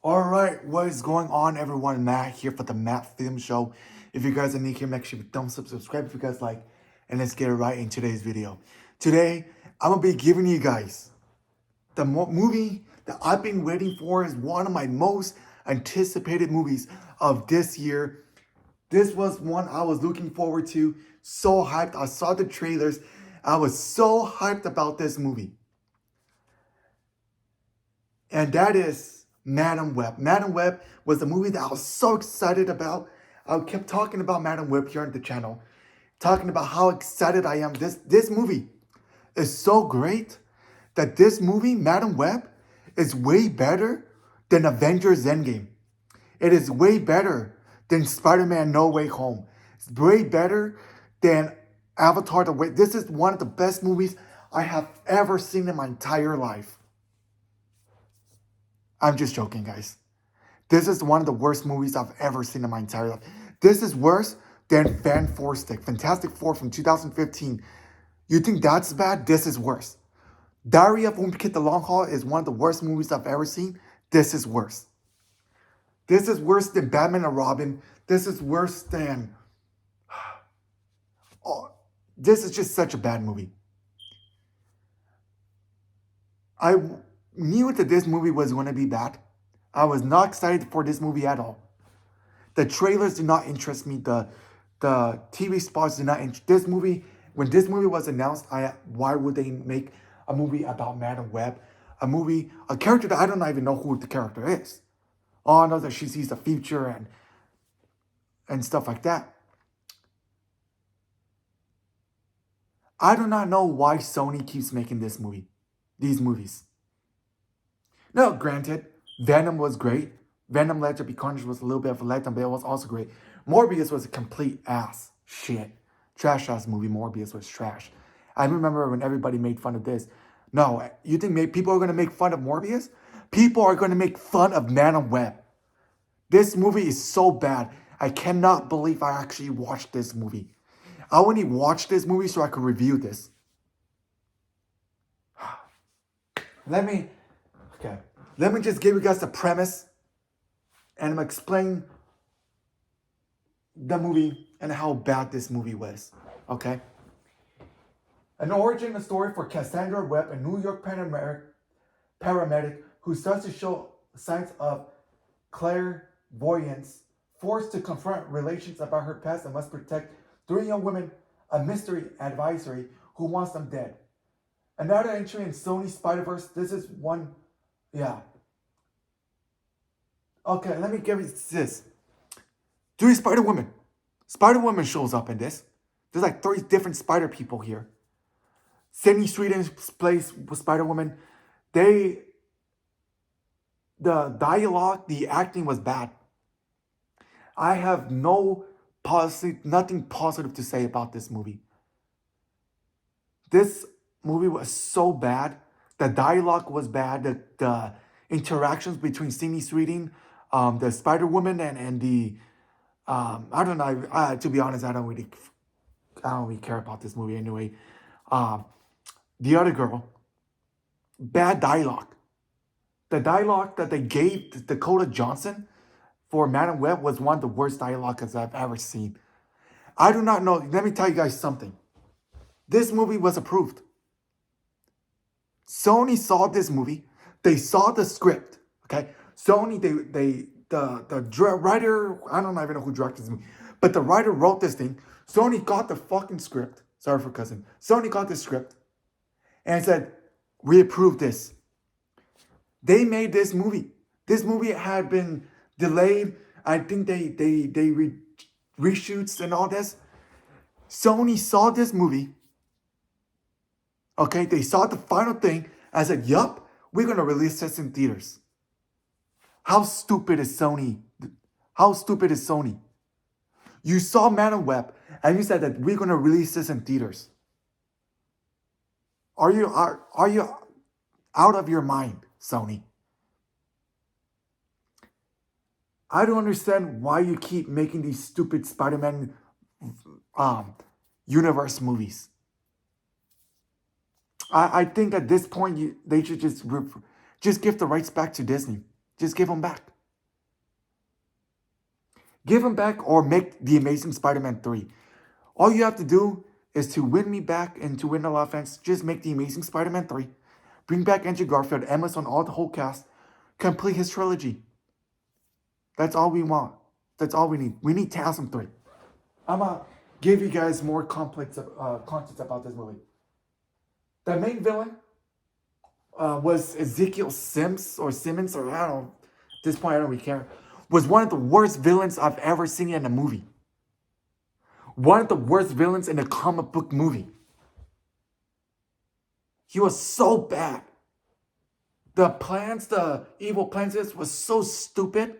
Alright, what is going on everyone? Matt here for the Matt Film Show. If you guys are new here, make sure you thumbs up, subscribe if you guys like, and let's get right in today's video. Today, I'm going to be giving you guys the movie that I've been waiting for. Is one of my most anticipated movies of this year. This was one I was looking forward to, so hyped. I saw the trailers. I was so hyped about this movie. And that is Madam Webb. Madam Webb was the movie that I was so excited about. I kept talking about Madam Webb here on the channel, talking about how excited I am. This movie is so great that this movie, Madam Webb, is way better than Avengers Endgame. It is way better than Spider-Man No Way Home. It's way better than Avatar The Way. This is one of the best movies I have ever seen in my entire life. I'm just joking, guys. This is one of the worst movies I've ever seen in my entire life. This is worse than Fantastic Four from 2015. You think that's bad? This is worse. Diary of a Wimpy Kid: The Long Haul is one of the worst movies I've ever seen. This is worse. This is worse than Batman and Robin. This is worse than... Oh, this is just such a bad movie. I knew that this movie was going to be bad. I was not excited for this movie at all. The trailers did not interest me. The TV spots did not interest this movie. When this movie was announced, why would they make a movie about Madam Webb? A character that I don't even know who the character is. All I know that she sees the future and stuff like that. I do not know why Sony keeps making these movies. Now, granted, Venom was great. Venom Let There Be Carnage was a little bit of a letdown, but it was also great. Morbius was a complete ass shit. Trash ass movie. Morbius was trash. I remember when everybody made fun of this. No, you think people are going to make fun of Morbius? People are going to make fun of Madam Webb. This movie is so bad. I cannot believe I actually watched this movie. I only watched this movie so I could review this. Let me just give you guys the premise, and I'm going to explain the movie and how bad this movie was, okay? An origin story for Cassandra Webb, a New York paramedic who starts to show signs of clairvoyance, forced to confront relations about her past and must protect 3 young women, a mystery advisory who wants them dead. Another entry in Sony Spider-Verse. This is one... Yeah. Okay, let me give you this. 3 Spider-Women. Spider-Woman shows up in this. There's like 3 different Spider people here. Sydney Sweden plays Spider-Woman. The dialogue, the acting was bad. I have nothing positive to say about this movie. This movie was so bad. The dialogue was bad. The interactions between Sydney Sweden, the Spider-Woman, and the I don't know. To be honest, I don't really care about this movie anyway. The other girl, bad dialogue. The dialogue that they gave Dakota Johnson for Madam Webb was one of the worst dialogues I've ever seen. I do not know. Let me tell you guys something. This movie was approved. Sony saw this movie. They saw the script. Okay, Sony. The writer. I don't even know who directed this movie, but the writer wrote this thing. Sony got the fucking script. Sorry for cussing. Sony got the script and said, "We approve this." They made this movie. This movie had been delayed. I think they reshoots and all this. Sony saw this movie. Okay, they saw the final thing and said, "Yup, we're gonna release this in theaters." How stupid is Sony? How stupid is Sony? You saw Madam Webb and you said that we're gonna release this in theaters. Are you out of your mind, Sony? I don't understand why you keep making these stupid Spider-Man universe movies. I think at this point they should just give the rights back to Disney. Just give them back. Give him back or make The Amazing Spider-Man 3. All you have to do is to win me back and to win a lot of fans. Just make The Amazing Spider-Man 3. Bring back Andrew Garfield, Emma Stone, all the whole cast. Complete his trilogy. That's all we want. That's all we need. We need to have some 3. I'm going to give you guys more complex context about this movie. The main villain was Ezekiel Simmons, or I don't know. At this point, I don't really care. Was one of the worst villains I've ever seen in a movie. One of the worst villains in a comic book movie. He was so bad. The evil plans was so stupid.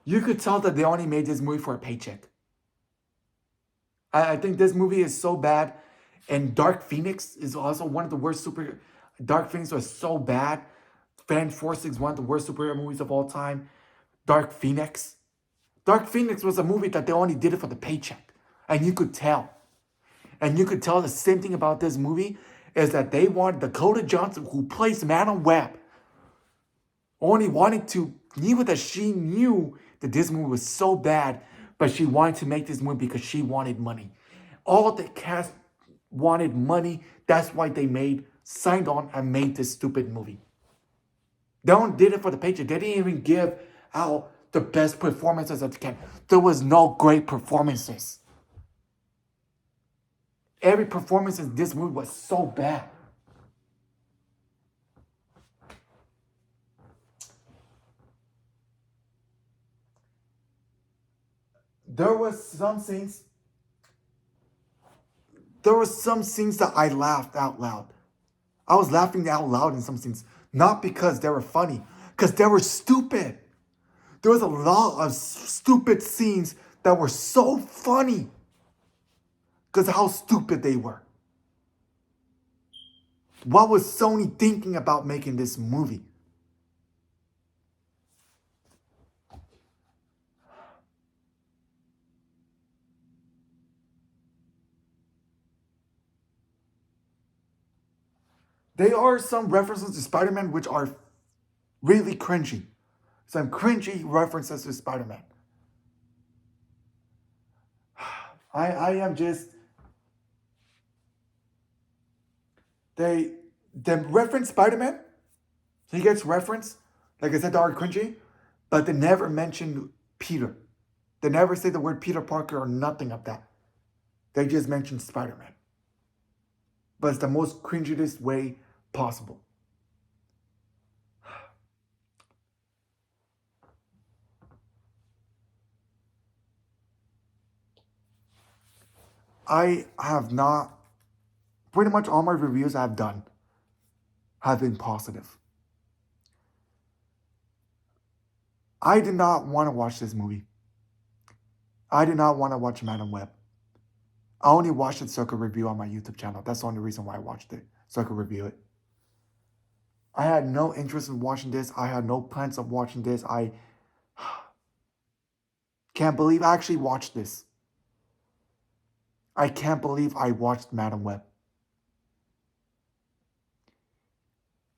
You could tell that they only made this movie for a paycheck. I think this movie is so bad. And Dark Phoenix is also one of the worst Dark Phoenix was so bad. Fan Force is one of the worst superhero movies of all time. Dark Phoenix. Dark Phoenix was a movie that they only did it for the paycheck. And you could tell. And you could tell the same thing about this movie is that they wanted Dakota Johnson, who plays Madam Webb, only wanted to, she knew that this movie was so bad, but she wanted to make this movie because she wanted money. All the cast wanted money. That's why they signed on and made this stupid movie. They only did it for the paycheck. They didn't even give out the best performances that they can. There was no great performances. Every performance in this movie was so bad. There were some scenes that I laughed out loud. I was laughing out loud in some scenes. Not because they were funny, because they were stupid. There was a lot of stupid scenes that were so funny because of how stupid they were. What was Sony thinking about making this movie? There are some references to Spider-Man which are really cringy. Some cringy references to Spider-Man. I am just... They reference Spider-Man. He gets referenced. Like I said, they are cringy. But they never mention Peter. They never say the word Peter Parker or nothing of that. They just mention Spider-Man. But it's the most cringiest way possible. I have not... Pretty much all my reviews I've done have been positive. I did not want to watch this movie. I did not want to watch Madam Web. I only watched it so I could review on my YouTube channel. That's the only reason why I watched it, so I could review it. I had no interest in watching this. I had no plans of watching this. I can't believe I actually watched this. I can't believe I watched Madam Web.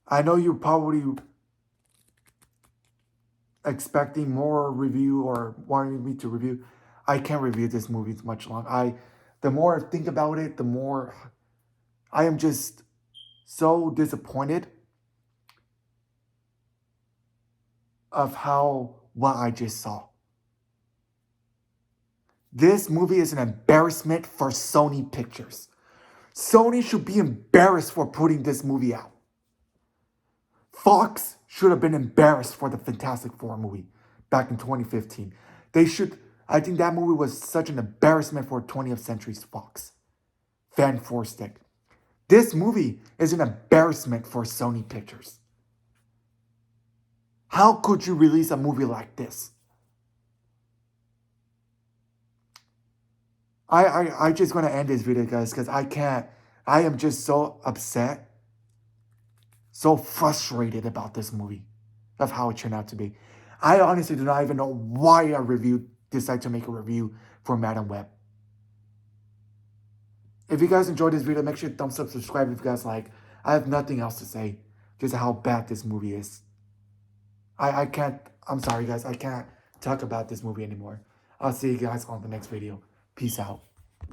I know you're probably expecting more review or wanting me to review. I can't review this movie much longer. The more I think about it, the more I am just so disappointed of what I just saw. This movie is an embarrassment for Sony Pictures. Sony should be embarrassed for putting this movie out. Fox should have been embarrassed for the Fantastic Four movie back in 2015. I think that movie was such an embarrassment for 20th Century Fox. Fan Force Stick. This movie is an embarrassment for Sony Pictures. How could you release a movie like this? I just want to end this video, guys, because I am just so upset, so frustrated about this movie, of how it turned out to be. I honestly do not even know why I decided to make a review for Madam Web. If you guys enjoyed this video, make sure you thumbs up, subscribe if you guys like. I have nothing else to say. just how bad this movie is. I can't, I'm sorry guys, I can't talk about this movie anymore. I'll see you guys on the next video. Peace out.